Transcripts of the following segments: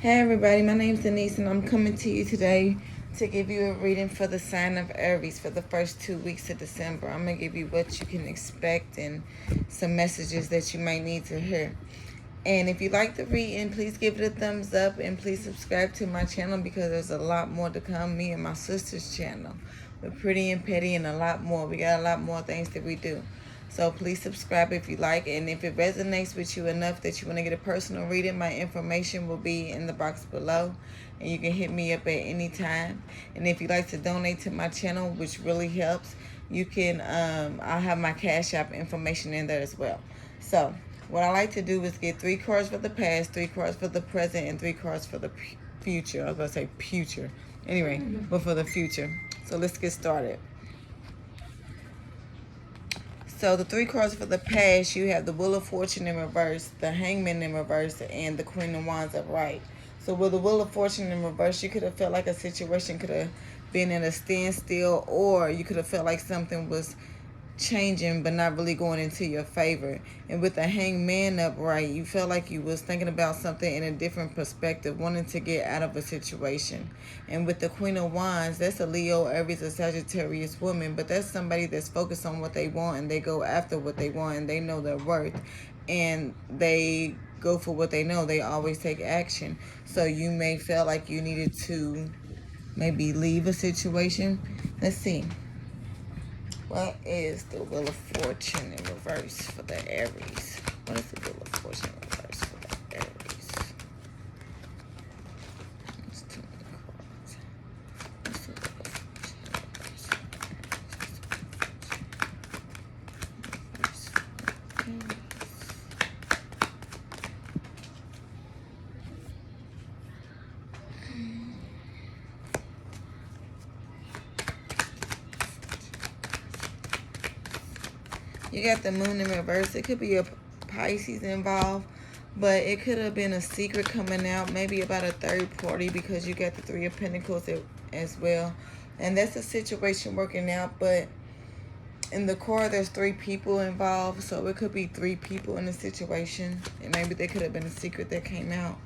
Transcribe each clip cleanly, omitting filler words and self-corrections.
Hey everybody, my name's Denise and I'm coming to you today to give you a reading for the sign of Aries for the first 2 weeks of December. I'm going to give you what you can expect and some messages that you might need to hear. And if you like the reading, please give it a thumbs up and please subscribe to my channel because there's a lot more to come. Me and my sister's channel. We're pretty and petty and a lot more. We got a lot more things that we do. So please subscribe if you like, and if it resonates with you enough that you want to get a personal reading, my information will be in the box below, and you can hit me up at any time. And if you'd like to donate to my channel, which really helps, you can, I'll have my Cash App information in there as well. So what I like to do is get 3 cards for the past, 3 cards for the present, and 3 cards for the future. I was going to say future. Anyway, but for the future. So let's get started. So the 3 cards for the past, you have the Wheel of Fortune in reverse, the Hangman in reverse, and the Queen of Wands upright. So with the Wheel of Fortune in reverse, you could have felt like a situation could have been in a standstill, or you could have felt like something was changing but not really going into your favor. And with the Hangman upright, you felt like you was thinking about something in a different perspective, wanting to get out of a situation. And with the Queen of Wands, that's a Leo, Aries, or Sagittarius woman, but that's somebody that's focused on what they want and they go after what they want and they know their worth and they go for what they know. They always take action. So you may feel like you needed to maybe leave a situation. Let's see. What is the Wheel of Fortune in reverse for the Aries? What is the Wheel of Fortune in reverse for the Aries? That's too many cards. What's the Wheel of Fortune in reverse for the Aries? You got the Moon in reverse. It could be a Pisces involved, but it could have been a secret coming out, maybe about a third party, because you got the 3 of Pentacles as well. And that's a situation working out, but in the card, there's 3 people involved, so it could be 3 people in the situation, and maybe there could have been a secret that came out.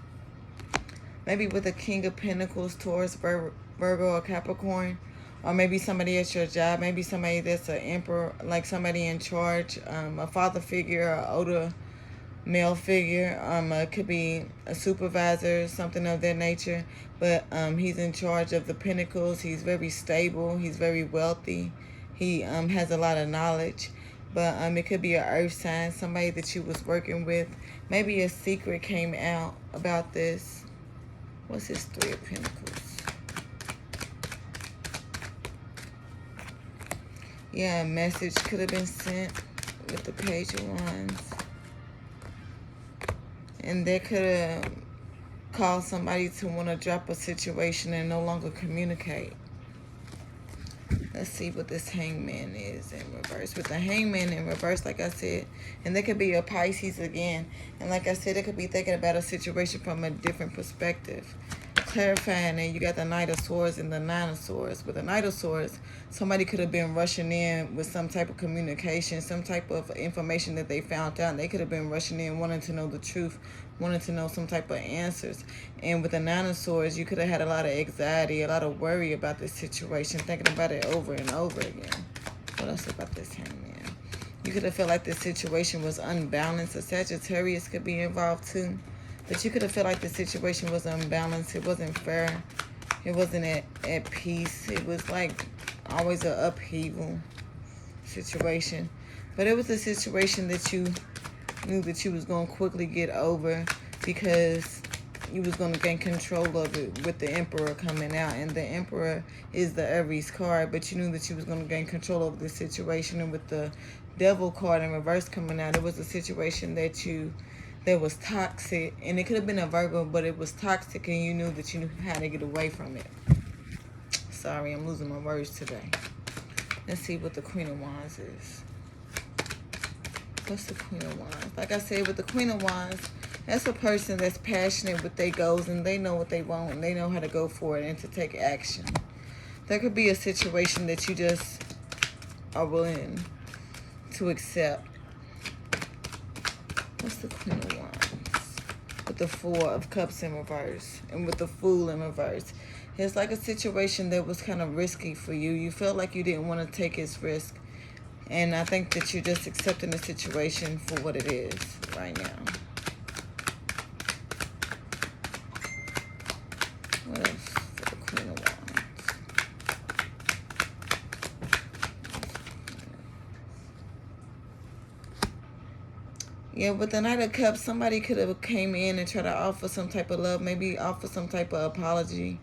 Maybe with the King of Pentacles, Taurus, Virgo, or Capricorn. Or maybe somebody at your job, maybe somebody that's an emperor, like somebody in charge, a father figure, or older male figure. It could be a supervisor, something of that nature. But he's in charge of the pentacles. He's very stable. He's very wealthy. He has a lot of knowledge. But it could be an earth sign, somebody that you was working with. Maybe a secret came out about this. What's his 3 of Pentacles? Yeah, a message could have been sent with the Page of Wands. And they could have caused somebody to want to drop a situation and no longer communicate. Let's see what this Hangman is in reverse. With the Hangman in reverse, like I said, and there could be a Pisces again. And like I said, they could be thinking about a situation from a different perspective. Clarifying that you got the Knight of Swords and the 9 of Swords. With the Knight of Swords, somebody could have been rushing in with some type of communication, some type of information that they found out. They could have been rushing in wanting to know the truth, wanting to know some type of answers. And with the 9 of Swords, you could have had a lot of anxiety, a lot of worry about this situation, thinking about it over and over again. What else about this Hangman? You could have felt like this situation was unbalanced. A Sagittarius could be involved too. But you could have felt like the situation was unbalanced. It wasn't fair. It wasn't at peace. It was like always an upheaval situation. But it was a situation that you knew that you was going to quickly get over because you was going to gain control of it with the Emperor coming out. And the Emperor is the Aries card, but you knew that you was going to gain control over the situation. And with the Devil card in reverse coming out, it was a situation that was toxic, and it could have been a Virgo, but it was toxic, and you knew that you knew how to get away from it. Sorry, I'm losing my words today. Let's see what the Queen of Wands is. What's the Queen of Wands? Like I said, with the Queen of Wands, that's a person that's passionate with their goals, and they know what they want, and they know how to go for it and to take action. There could be a situation that you just are willing to accept. What's the Queen of Wands? With the Four of Cups in reverse and with the Fool in reverse. It's like a situation that was kind of risky for you. You felt like you didn't want to take its risk. And I think that you're just accepting the situation for what it is right now. What else for the Queen of Wands? Yeah, with the Knight of Cups, somebody could have came in and tried to offer some type of love, maybe offer some type of apology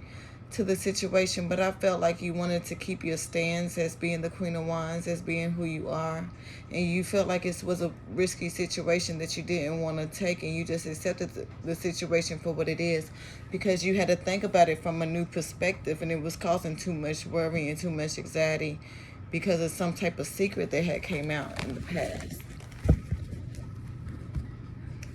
to the situation, but I felt like you wanted to keep your stance as being the Queen of Wands, as being who you are, and you felt like it was a risky situation that you didn't want to take, and you just accepted the situation for what it is, because you had to think about it from a new perspective, and it was causing too much worry and too much anxiety because of some type of secret that had came out in the past.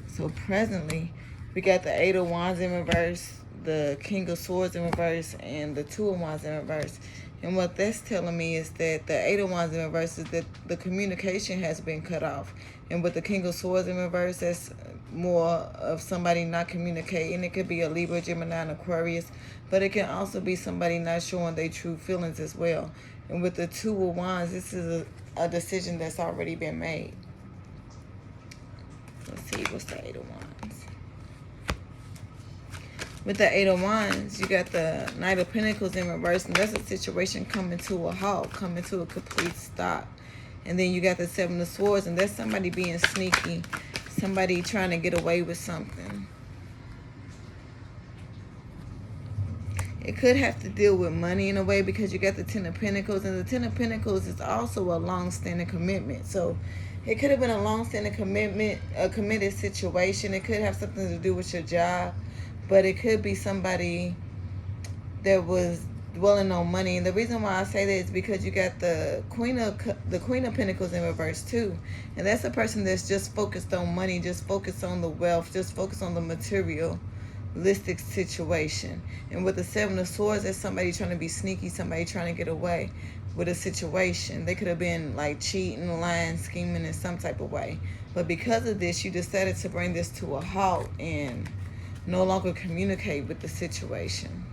So presently, we got the Eight of Wands in reverse, the King of Swords in reverse, and the Two of Wands in reverse. And what that's telling me is that the Eight of Wands in reverse is that the communication has been cut off. And with the King of Swords in reverse, that's more of somebody not communicating. It could be a Libra, Gemini, and Aquarius, but it can also be somebody not showing their true feelings as well. And with the Two of Wands, this is a decision that's already been made. Let's see, what's the Eight of Wands? With the Eight of Wands, you got the Knight of Pentacles in reverse, and that's a situation coming to a halt, coming to a complete stop. And then you got the Seven of Swords, and that's somebody being sneaky, somebody trying to get away with something. It could have to deal with money in a way, because you got the Ten of Pentacles, and the Ten of Pentacles is also a long-standing commitment. So it could have been a long-standing commitment, a committed situation. It could have something to do with your job, but it could be somebody that was dwelling on money. And the reason why I say that is because you got the Queen of Pentacles in reverse too, and that's a person that's just focused on money, just focused on the wealth, just focused on the materialistic situation. And with the Seven of Swords, that's somebody trying to be sneaky, somebody trying to get away with a situation. They could have been like cheating, lying, scheming in some type of way, but because of this, you decided to bring this to a halt and no longer communicate with the situation.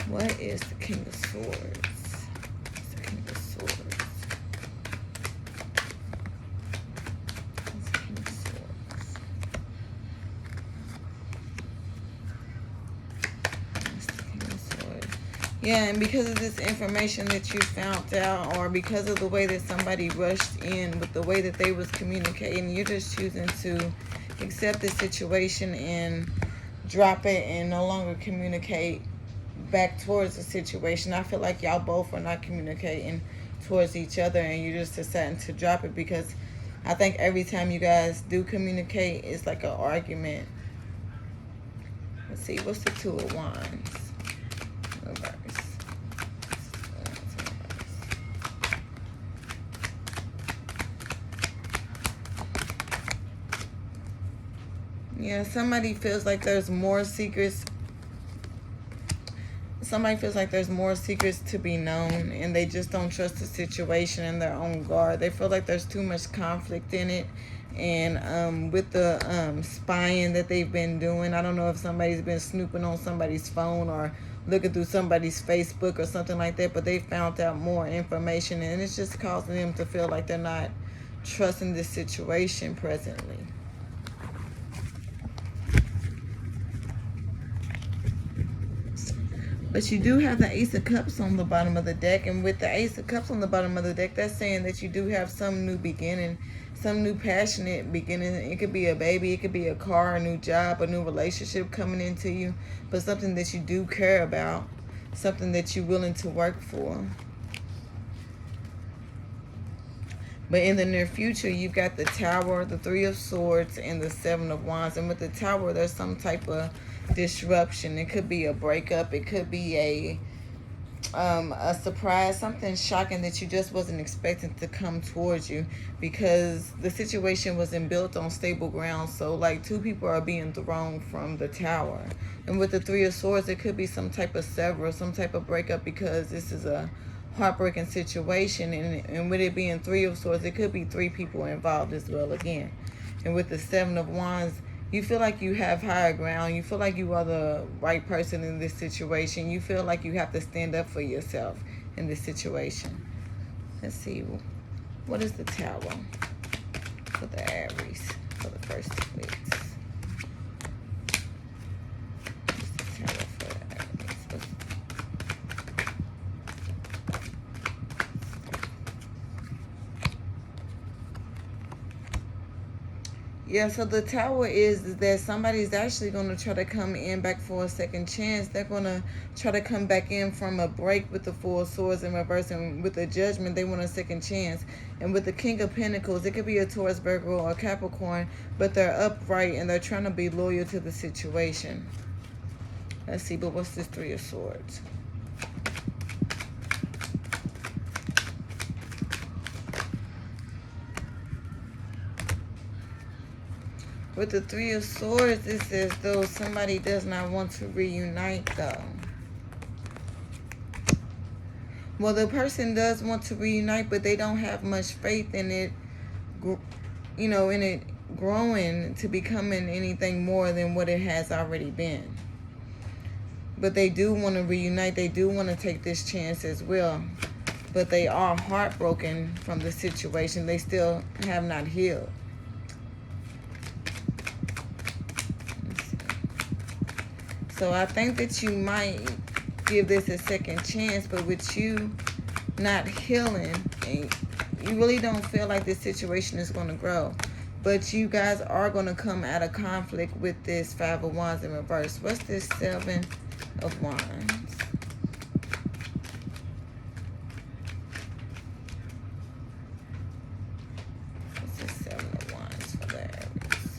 What is the King of Swords? What's the King of Swords? What's the King of Swords? What's the King of Swords? Yeah, and because of this information that you found out, or because of the way that somebody rushed in with the way that they was communicating, you're just choosing to accept the situation and drop it and no longer communicate back towards the situation. I feel like y'all both are not communicating towards each other, and you're just deciding to drop it, because I think every time you guys do communicate, it's like an argument. Let's see, what's the Two of Wands? Reverse. Yeah, somebody feels like there's more secrets. Somebody feels like there's more secrets to be known, and they just don't trust the situation and their own guard. They feel like there's too much conflict in it. And with the spying that they've been doing, I don't know if somebody's been snooping on somebody's phone or looking through somebody's Facebook or something like that, but they found out more information, and it's just causing them to feel like they're not trusting this situation presently. But you do have the Ace of Cups on the bottom of the deck. And with the Ace of Cups on the bottom of the deck, that's saying that you do have some new beginning, some new passionate beginning. It could be a baby, it could be a car, a new job, a new relationship coming into you, but something that you do care about, something that you're willing to work for. But in the near future, you've got the Tower, the Three of Swords, and the Seven of Wands. And with the Tower, there's some type of disruption. It could be a breakup. It could be a surprise, something shocking that you just wasn't expecting to come towards you, because the situation wasn't built on stable ground. So like two people are being thrown from the Tower. And with the Three of Swords, it could be some type of sever, some type of breakup, because this is a heartbreaking situation. And with it being Three of Swords, it could be three people involved as well again. And with the Seven of Wands, You feel like you have higher ground. You feel like you are the right person in this situation. You feel like you have to stand up for yourself in this situation. Let's see. What is the Tower for the Aries for the first 2 weeks? What's the Tower for the Aries? Yeah, so the Tower is that somebody's actually going to try to come in back for a second chance. They're going to try to come back in from a break with the Four of Swords in reverse, and with the Judgment, they want a second chance. And with the King of Pentacles, it could be a Taurus, Virgo, or Capricorn, but they're upright and they're trying to be loyal to the situation. Let's see, but what's this Three of Swords? With the Three of Swords, it says though somebody does not want to reunite though. Well, the person does want to reunite, but they don't have much faith in it, you know, in it growing to becoming anything more than what it has already been. But they do want to reunite. They do want to take this chance as well. But they are heartbroken from the situation. They still have not healed. So I think that you might give this a second chance, but with you not healing, you really don't feel like this situation is going to grow. But you guys are going to come out of conflict with this Five of Wands in reverse. What's this Seven of Wands? What's this Seven of Wands for the Aries?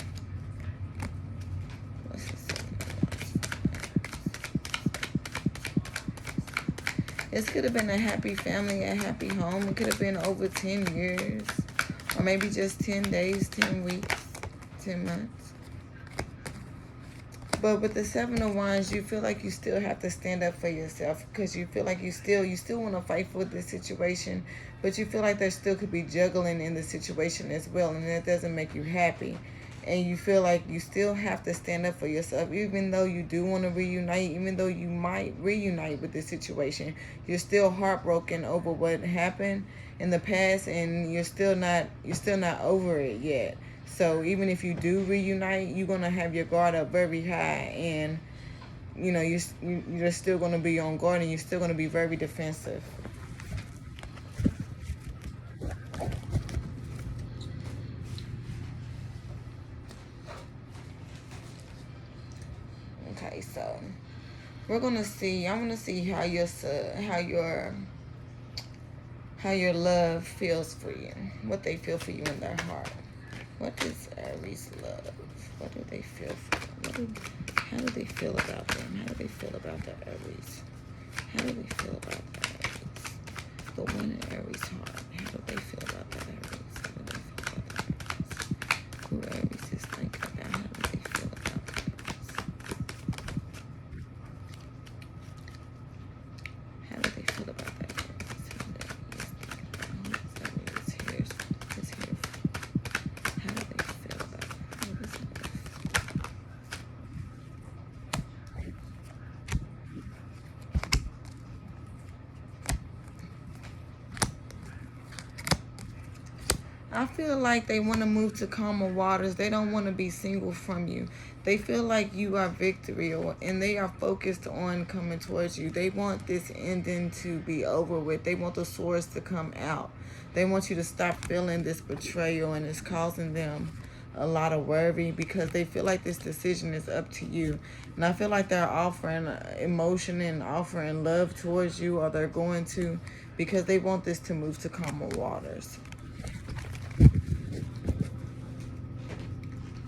What's this Seven of Wands for the Aries? This could have been a happy family, a happy home. It could have been over 10 years. Or maybe just 10 days, 10 weeks, 10 months. But with the Seven of Wands, you feel like you still have to stand up for yourself, because you feel like you still want to fight for this situation, but you feel like there still could be juggling in the situation as well, and that doesn't make you happy. And you feel like you still have to stand up for yourself, even though you do want to reunite, even though you might reunite with this situation. You're still heartbroken over what happened in the past, and you're still not over it yet. So even if you do reunite, you're gonna have your guard up very high, and you know you're still gonna be on guard, and you're still gonna be very defensive. Okay, so we're gonna see. I want to see how your love feels for you. What they feel for you in their heart. What is Aries love? What do they feel for them? How do they feel about them? How do they feel about the Aries? How do they feel about the Aries? The one in Aries heart. How do they feel about the Aries? How do they feel about the Aries? Who Aries is thinking about? How do they feel about the Aries? How do they feel about the Aries? How do they Aries here? Is here. How do they feel about it? How does it feel? I feel like they want to move to calmer waters. They don't want to be single from you. They feel like you are victory, and they are focused on coming towards you. They want this ending to be over with. They want the swords to come out. They want you to stop feeling this betrayal, and it's causing them a lot of worry because they feel like this decision is up to you. And I feel like they're offering emotion and offering love towards you, or they're going to, because they want this to move to calmer waters.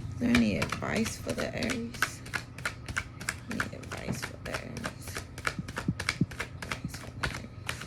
Is there any advice for the Aries? Any advice for the Aries? Advice for the Aries.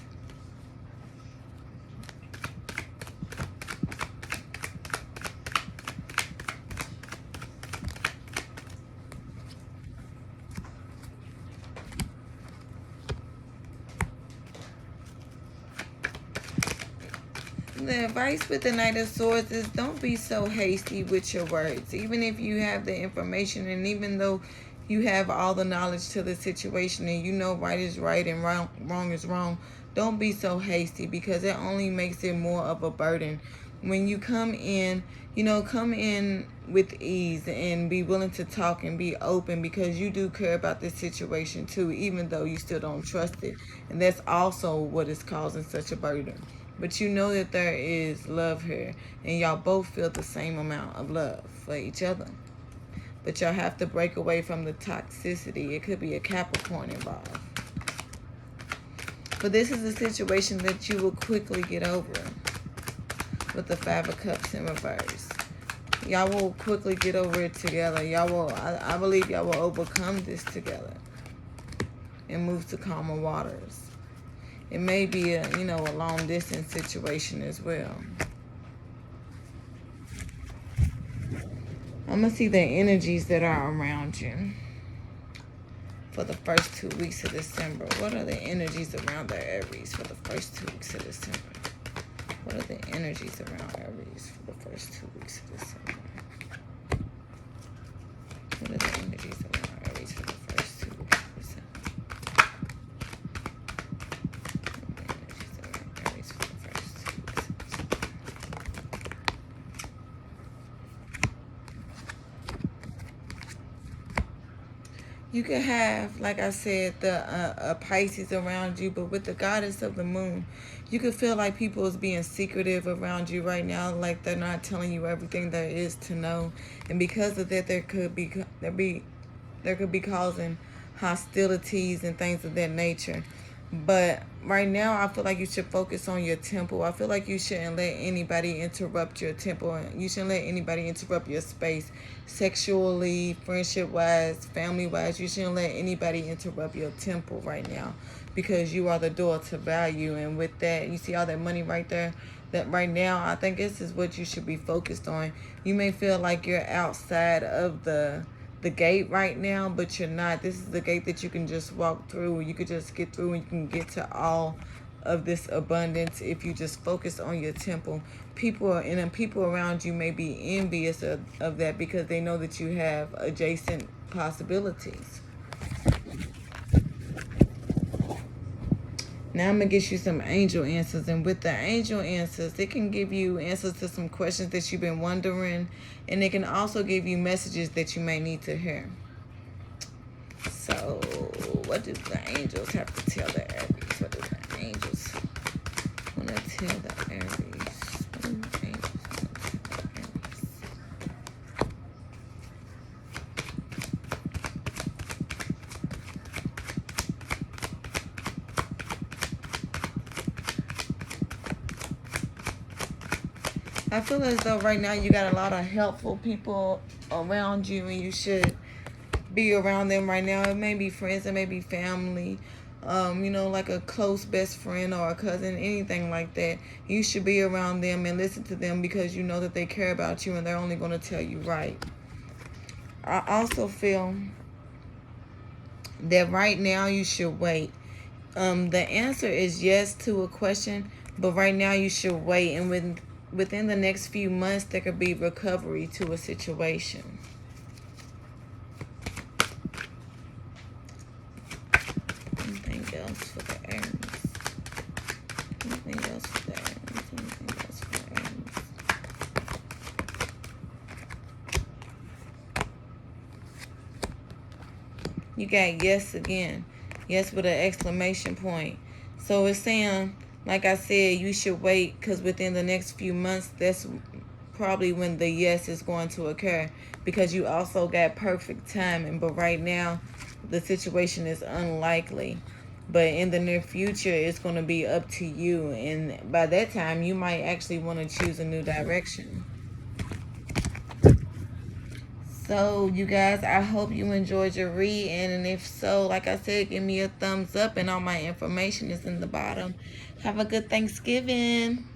The advice with the Knight of Swords is don't be so hasty with your words. Even if you have the information, and even though you have all the knowledge to the situation and you know right is right and wrong is wrong, don't be so hasty, because it only makes it more of a burden. When you come in, come in with ease and be willing to talk and be open, because you do care about this situation too, even though you still don't trust it. And that's also what is causing such a burden. But you know that there is love here, and y'all both feel the same amount of love for each other. But y'all have to break away from the toxicity. It could be a Capricorn involved. But this is a situation that you will quickly get over with the Five of Cups in reverse. Y'all will quickly get over it together. Y'all will, I believe y'all will overcome this together and move to calmer waters. It may be a long distance situation as well. I'm going to see the energies that are around you for the first 2 weeks of December. What are the energies around the Aries for the first 2 weeks of December? What are the energies around Aries for the first 2 weeks of December? What are the energies around Aries for the first 2 weeks of December? You could have, like I said, the Pisces around you, but with the goddess of the moon, you could feel like people is being secretive around you right now, like they're not telling you everything there is to know. And because of that, there could be causing hostilities and things of that nature. But right now, I feel like you should focus on your temple. I feel like you shouldn't let anybody interrupt your temple. You shouldn't let anybody interrupt your space, sexually, friendship-wise, family-wise. You shouldn't let anybody interrupt your temple right now, because you are the door to value. And with that, you see all that money right there? That right now, I think this is what you should be focused on. You may feel like you're outside of the gate right now, but you're not. This is the gate that you can just walk through. You could just get through, and you can get to all of this abundance if you just focus on your temple. People around you may be envious of that, because they know that you have adjacent possibilities. Now I'm going to get you some angel answers. And with the angel answers, it can give you answers to some questions that you've been wondering. And it can also give you messages that you may need to hear. So, what do the angels have to tell the Aries? What do the angels want to tell the Aries? What do the angels want to tell the Aries? I feel as though right now you got a lot of helpful people around you, and you should be around them right now. It may be friends, it may be family, like a close best friend or a cousin, anything like that. You should be around them and listen to them, because you know that they care about you and they're only going to tell you right. I also feel that right now you should wait. The answer is yes to a question, but right now you should wait, and within the next few months, there could be recovery to a situation. Anything else for the Aries? Anything else for the Aries? Anything else for the Aries? You got yes again. Yes with an exclamation point. So it's saying, like I said, you should wait, because within the next few months, that's probably when the yes is going to occur, because you also got perfect timing. But right now, the situation is unlikely. But in the near future, it's going to be up to you. And by that time, you might actually want to choose a new direction. So, you guys, I hope you enjoyed your read. And if so, like I said, give me a thumbs up. And all my information is in the bottom. Have a good Thanksgiving.